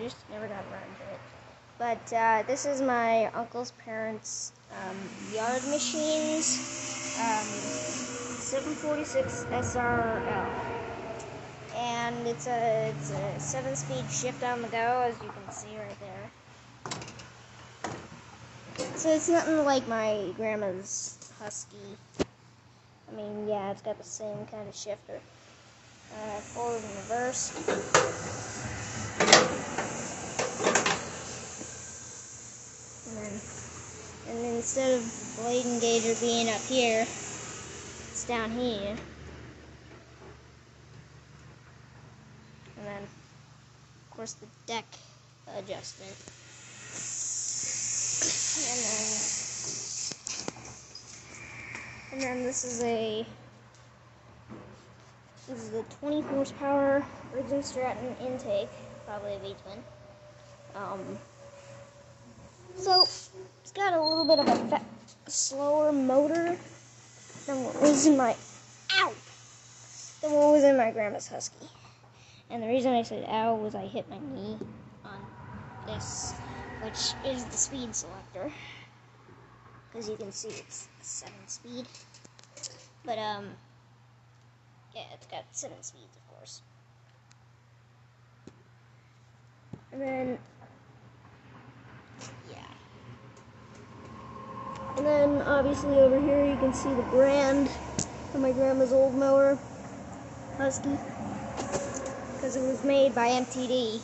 just never got around to it. But this is my uncle's parents' yard machines, 746 SRL. And it's a 7-speed shift on the go, as you can see right there. So it's nothing like my grandma's Husky. I mean, yeah, it's got the same kind of shifter. Forward and reverse. And then instead of the blade engager being up here, it's down here. And then, of course, the deck adjustment. And then this is a 20 horsepower Ridgeon Stratton intake, probably a V-twin. So it's got a little bit of a slower motor than what was in my grandma's Husky. And the reason I said ow was I hit my knee on this, which is the speed selector. As you can see, it's a 7-speed. But yeah, it's got 7 speeds, of course. And then And then, obviously, over here you can see the brand of my grandma's old mower, Husky, because it was made by MTD.